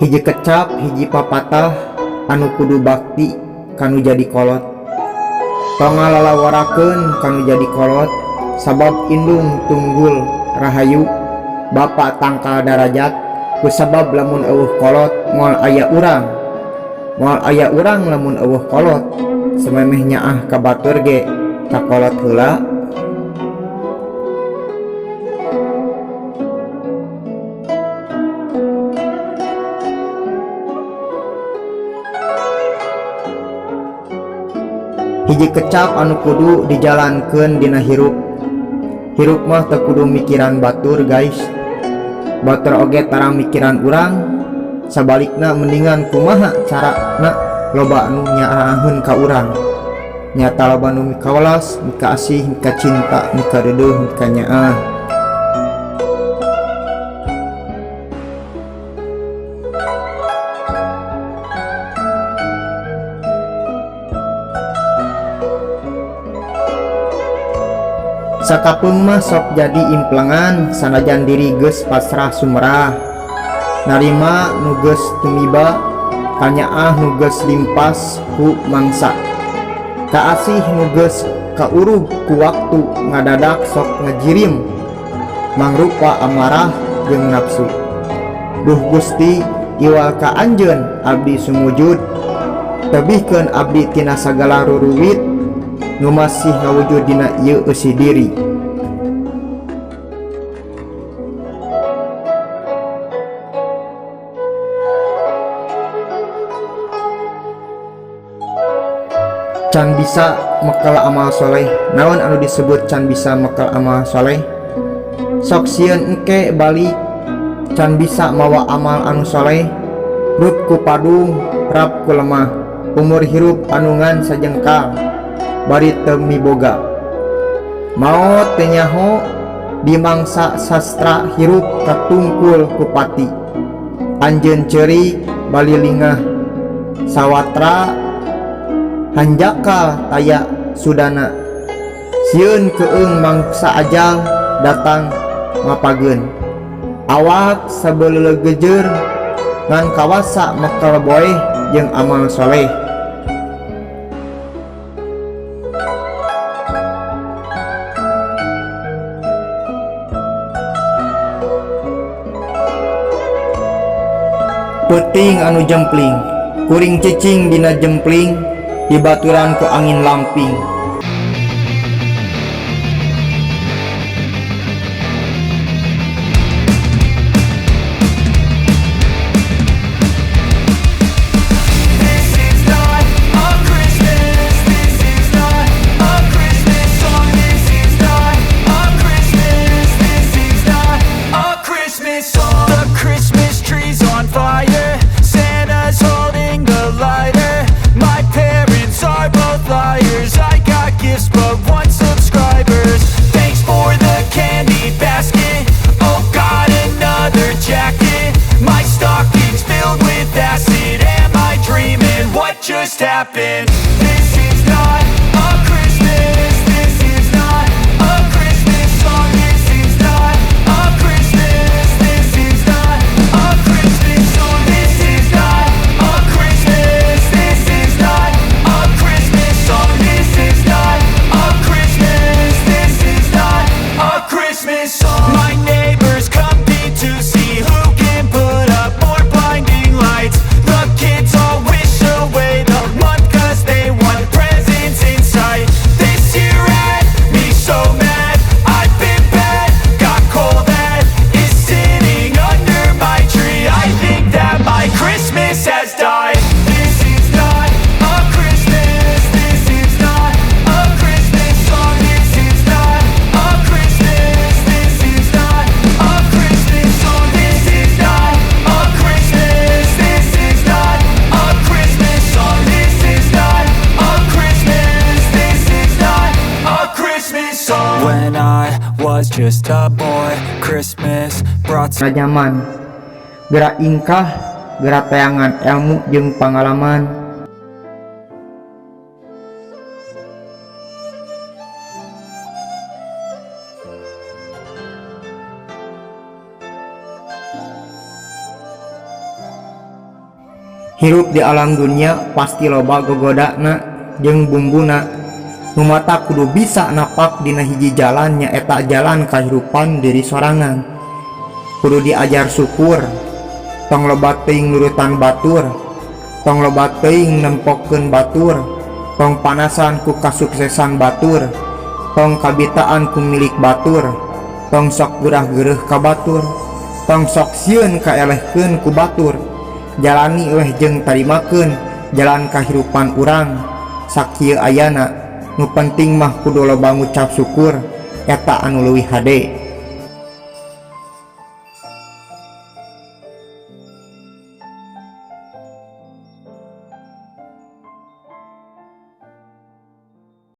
Hiji kecap hiji papatah anu kudu bakti kanu jadi kolot. Tong ngalalawarakeun kanu jadi kolot sabab indung tunggul rahayu bapa tangkal darajat kusabab lamun eueuh kolot moal aya urang lamun eueuh kolot sememeh nyaah ka batur ge kakolot heula. Hiji kecap anu kudu dijalankeun dina hirup mah teu kudu mikiran batur guys. Batur oge tarang mikiran urang, sabalikna mendingan kumaha carana loba anu nyaaheun ka urang. Nyata loba anu mika welas, mika asih, mika cinta, mika deudeuh, mika nyaah. Sakapeung mah sok jadi implengan sanajan diri geus pasrah sumrah. Narima nu geus tumiba, kanyaah nu geus limpas ku mangsa. Kaasih nu geus kaurug ku waktu ngadadak sok ngejirim. Mangrupa amarah jeung nafsu. Duh Gusti, iwal ka anjeun abdi sumujud. Tebihkeun abdi tina sagala ruruwit nu masih ngawujud dina ieu eusi diri. Can bisa mekal amal soleh. Naon anu disebut can bisa mekal amal soleh? Sok sieun engke balik can bisa mawa amal anu soleh. Rut ku padung, rap ku lemah. Umur hirup anungan sajengkal, bari teu miboga. Maot teh nyaho di mangsa sastra hirup katungkul ku pati. Anjeun ceurik bali lingah sawatra hanjakal taya sudana. Sieun keung mangsa ajal datang ngapageun. Awak sabeuleuh gejeur ngan kawasa mekal boeh jeung amal soleh. Peuting anu jempling, kuring cicing dina jempling, dibaturan ku angin lamping. Just happened. This is not a Christmas. This is not a Christmas song. This is not a Christmas. This is not a Christmas song. This is not a Christmas. This is not a Christmas song. This is not a Christmas. This is not a Christmas song. My neighbors compete to see who can put up more blinding lights. The kids all wish away the month 'cause they want presents in sight. This year had me so mad, I've been bad, got coal that is sitting under my tree. I think that my Christmas has died. This is not a Christmas. This is not a Christmas song. This is not a Christmas. This is not a Christmas song. This is not a Christmas. This is not a Christmas song. This is not a Christmas. This is not a Christmas song. When I was just a boy, Christmas brought Rajaman, gerak ingkah, gerak tayangan ilmu jeung pengalaman. Hirup di alam dunia pasti loba gogodana jeung bumbuna. Nu mata kudu bisa napak dina hiji jalan nyaeta jalan kahirupan diri sorangan. Kudu diajar syukur, tong loba teuing nurutan batur, tong loba teuing nempokeun batur, tong panasan ku kasuksesan batur, tong kabitaan ku milik batur, tong sok gerah-gereuh ka batur, tong sok sieun kaelehkeun ku batur. Jalani weh jeung tarimakeun jalan kahirupan urang. Sakieu ayana, nu penting mah kudu loba ngucap syukur, eta anu leuwih hade.